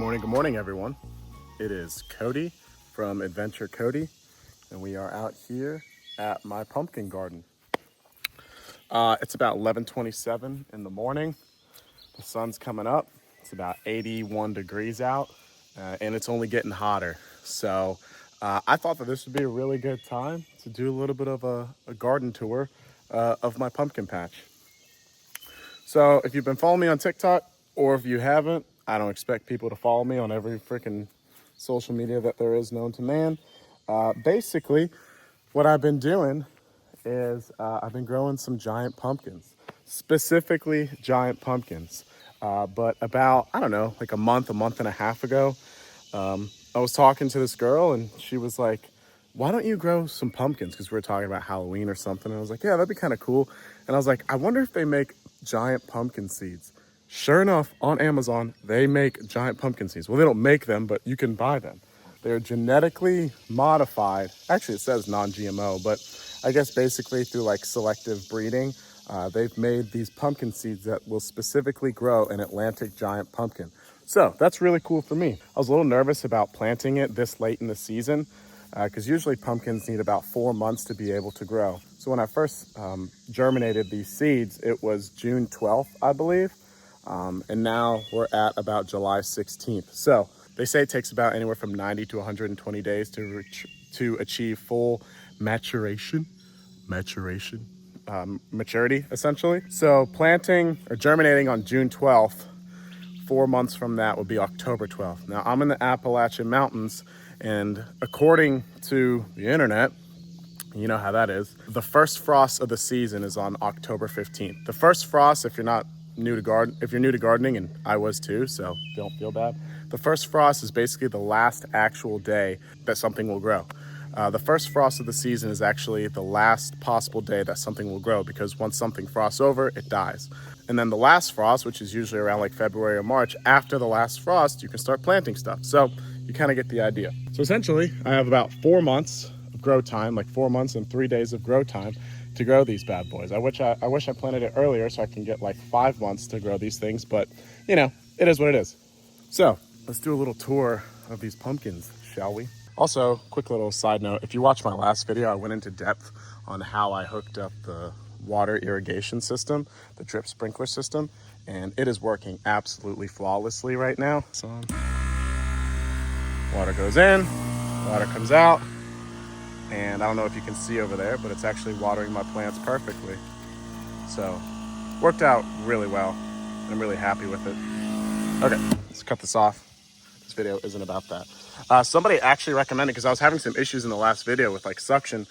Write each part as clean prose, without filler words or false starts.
Good morning, everyone. It is Cody from Adventure Cody, and we are out here at my pumpkin garden. It's about 11:27 in the morning. The sun's coming up. It's about 81 degrees out, and it's only getting hotter. So I thought that this would be a really good time to do a little bit of a garden tour of my pumpkin patch. So if you've been following me on TikTok, or if you haven't, I don't expect people to follow me on every freaking social media that there is known to man. Basically, what I've been doing is I've been growing some giant pumpkins, specifically giant pumpkins. But about, I don't know, like a month and a half ago, I was talking to this girl and she was like, why don't you grow some pumpkins? Because we were talking about Halloween or something. And I was like, yeah, that'd be kind of cool. And I was like, I wonder if they make giant pumpkin seeds. Sure enough, on Amazon, they make giant pumpkin seeds. Well, they don't make them, but you can buy them. They're genetically modified. Actually, it says non-GMO, but I guess basically through like selective breeding, they've made these pumpkin seeds that will specifically grow an Atlantic giant pumpkin. So that's really cool for me. I was a little nervous about planting it this late in the season because usually pumpkins need about 4 months to be able to grow. So when I first germinated these seeds, it was June 12th, I believe. And now we're at about July 16th. So they say it takes about anywhere from 90 to 120 days to achieve full maturity, essentially. So planting or germinating on June 12th, 4 months from that would be October 12th. Now I'm in the Appalachian Mountains, and according to the internet, you know how that is, the first frost of the season is on October 15th. The first frost, if you're new to gardening, and I was too, so don't feel bad. The first frost is basically the last actual day that something will grow. The first frost of the season is actually the last possible day that something will grow, because once something frosts over, it dies. And then the last frost, which is usually around like February or March, after the last frost, you can start planting stuff. So you kind of get the idea. So essentially, I have about 4 months of grow time, like 4 months and 3 days of grow time to grow these bad boys. I wish I planted it earlier so I can get like 5 months to grow these things, but you know, it is what it is. So let's do a little tour of these pumpkins, shall we? Also, quick little side note, if you watched my last video, I went into depth on how I hooked up the water irrigation system, the drip sprinkler system, and it is working absolutely flawlessly right now. So, water goes in, water comes out, and I don't know if you can see over there, but it's actually watering my plants perfectly. So, worked out really well, and I'm really happy with it. Okay, let's cut this off. This video isn't about that. Somebody actually recommended, because I was having some issues in the last video with like suction,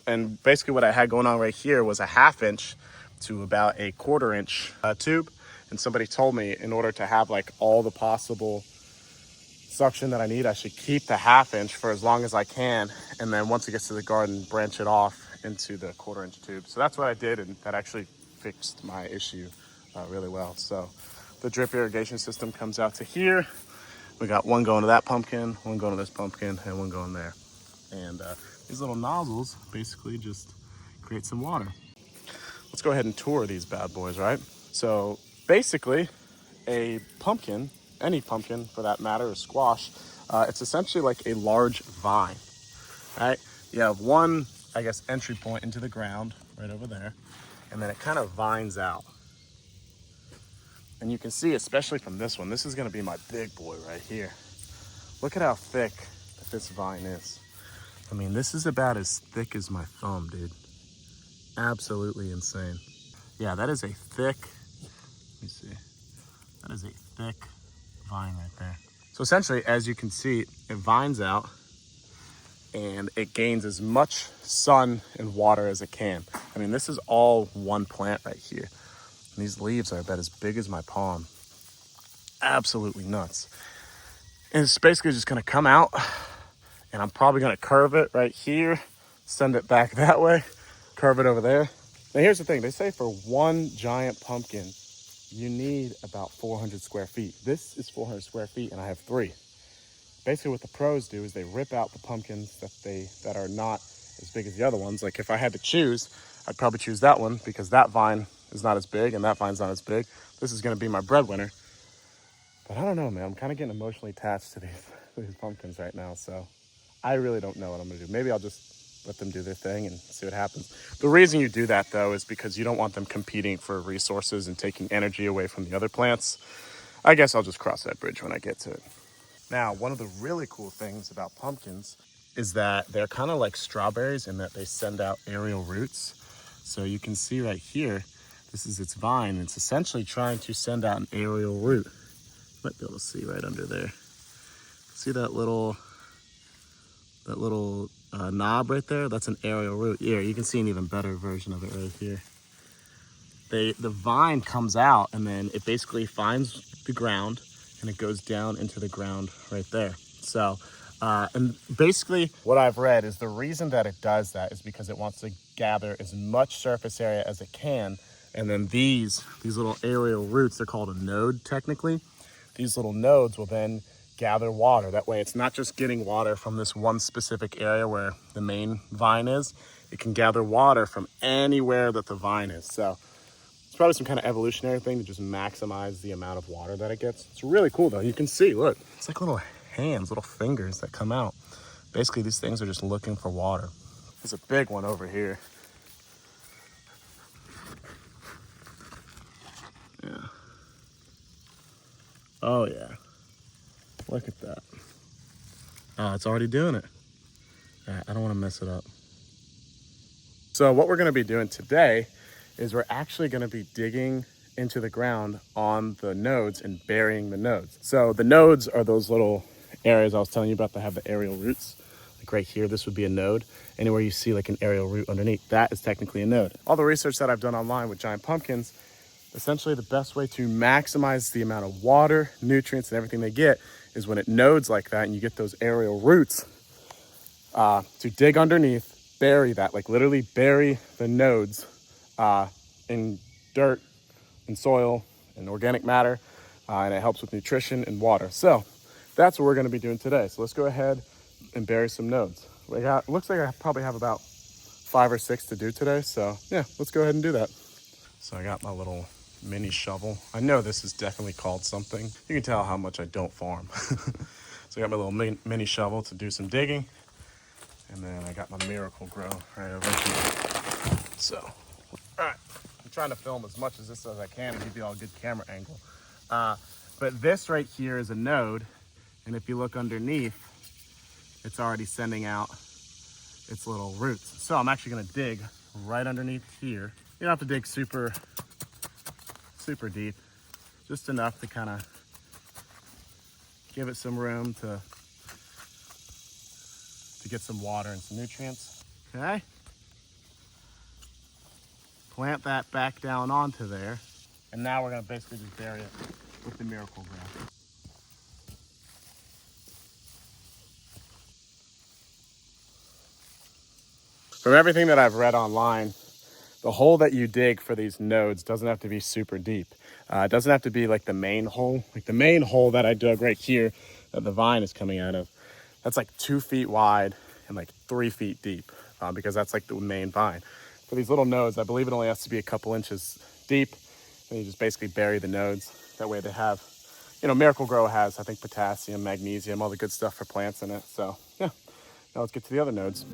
and basically what I had going on right here was a 1/2 inch to about a 1/4 inch tube, and somebody told me in order to have like all the possible suction that I need, I should keep the 1/2 inch for as long as I can, and then once it gets to the garden, branch it off into the 1/4 inch tube. So that's what I did, and that actually fixed my issue really well. So the drip irrigation system comes out to here. We got one going to that pumpkin, one going to this pumpkin, and one going there. And these little nozzles basically just create some water. Let's go ahead and tour these bad boys, right? So basically, a pumpkin, any pumpkin for that matter, or squash, it's essentially like a large vine, right? You have one, I guess, entry point into the ground right over there, and then it kind of vines out. And you can see, especially from this one, this is gonna be my big boy right here. Look at how thick this vine is. I mean, this is about as thick as my thumb, dude. Absolutely insane. Yeah, that is a thick, let me see. That is a thick vine right there. So essentially, as you can see, it vines out and it gains as much sun and water as it can. I mean, this is all one plant right here. And these leaves are about as big as my palm. Absolutely nuts. And it's basically just gonna come out, and I'm probably gonna curve it right here, send it back that way, curve it over there. Now here's the thing, they say for one giant pumpkin, you need about 400 square feet. This is 400 square feet and I have 3. Basically what the pros do is they rip out the pumpkins that are not as big as the other ones. Like if I had to choose, I'd probably choose that one because that vine is not as big and that vine's not as big. This is gonna be my breadwinner. But I don't know, man. I'm kind of getting emotionally attached to these pumpkins right now. So I really don't know what I'm gonna do. Maybe I'll just let them do their thing and see what happens. The reason you do that though is because you don't want them competing for resources and taking energy away from the other plants. I guess I'll just cross that bridge when I get to it. Now, one of the really cool things about pumpkins is that they're kind of like strawberries in that they send out aerial roots. So you can see right here, this is its vine. It's essentially trying to send out an aerial root. You might be able to see right under there. See that little knob right there? That's an aerial root. Here, you can see an even better version of it right here. The vine comes out and then it basically finds the ground and it goes down into the ground right there. So, and basically what I've read is the reason that it does that is because it wants to gather as much surface area as it can. And then these little aerial roots, they're called a node technically. These little nodes will then gather water. That way it's not just getting water from this one specific area where the main vine is. It can gather water from anywhere that the vine is. So it's probably some kind of evolutionary thing to just maximize the amount of water that it gets. It's really cool though. You can see, look, it's like little hands, little fingers that come out. Basically, these things are just looking for water. There's a big one over here. Yeah. Oh yeah. Look at that. Oh, it's already doing it. All right, I don't want to mess it up. So what we're going to be doing today is we're actually going to be digging into the ground on the nodes and burying the nodes. So the nodes are those little areas I was telling you about that have the aerial roots. Like right here, this would be a node. Anywhere you see like an aerial root underneath, that is technically a node. All the research that I've done online with giant pumpkins, essentially the best way to maximize the amount of water, nutrients, and everything they get is when it nodes like that and you get those aerial roots, to dig underneath, bury that, like literally bury the nodes in dirt and soil and organic matter, and it helps with nutrition and water. So that's what we're gonna be doing today. So let's go ahead and bury some nodes. Looks like I probably have about 5 or 6 to do today. So yeah, let's go ahead and do that. So I got my little mini shovel. I know this is definitely called something. You can tell how much I don't farm. So I got my little mini shovel to do some digging. And then I got my Miracle-Gro right over here. So, all right. I'm trying to film as much as this as I can and give you all a good camera angle. But this right here is a node. And if you look underneath, it's already sending out its little roots. So I'm actually gonna dig right underneath here. You don't have to dig super deep, just enough to kind of give it some room to get some water and some nutrients. Okay. Plant that back down onto there. And now we're gonna basically just bury it with the Miracle-Gro. From everything that I've read online, the hole that you dig for these nodes doesn't have to be super deep. It doesn't have to be like the main hole. Like the main hole that I dug right here that the vine is coming out of, that's like 2 feet wide and like 3 feet deep, because that's like the main vine. For these little nodes, I believe it only has to be a couple inches deep, and you just basically bury the nodes. That way they have, Miracle-Gro has, I think, potassium, magnesium, all the good stuff for plants in it. So yeah, now let's get to the other nodes.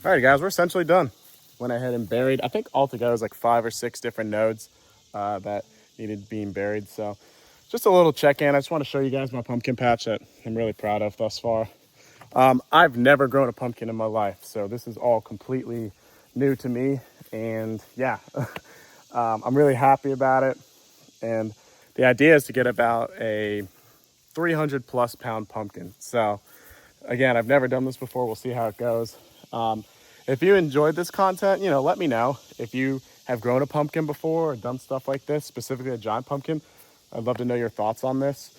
All right, guys, we're essentially done. Went ahead and buried, I think altogether it was like 5 or 6 different nodes that needed being buried. So just a little check-in. I just want to show you guys my pumpkin patch that I'm really proud of thus far. I've never grown a pumpkin in my life, so this is all completely new to me. And yeah, I'm really happy about it. And the idea is to get about a 300 plus pound pumpkin. So again, I've never done this before. We'll see how it goes. If you enjoyed this content, let me know. If you have grown a pumpkin before or done stuff like this, specifically a giant pumpkin, I'd love to know your thoughts on this.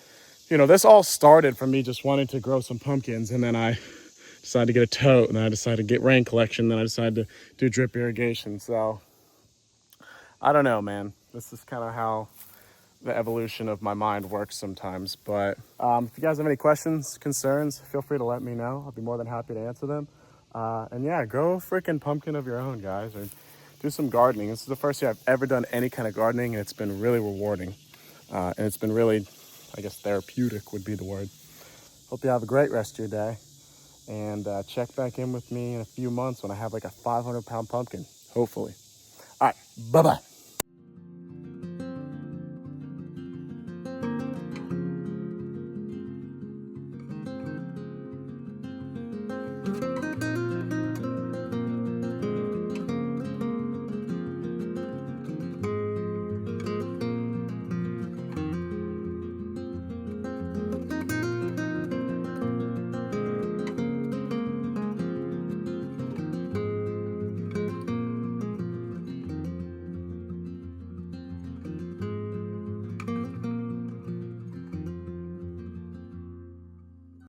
you know, this all started from me just wanting to grow some pumpkins, and then I decided to get a tote, and then I decided to get rain collection, then I decided to do drip irrigation. So I don't know, man. This is kind of how the evolution of my mind works sometimes. But if you guys have any questions, concerns, feel free to let me know. I'll be more than happy to answer them. And yeah, grow a freaking pumpkin of your own, guys, or do some gardening. This is the first year I've ever done any kind of gardening, and it's been really rewarding. And it's been really, I guess, therapeutic would be the word. Hope you have a great rest of your day. And check back in with me in a few months when I have like a 500-pound pumpkin, hopefully. All right, bye-bye.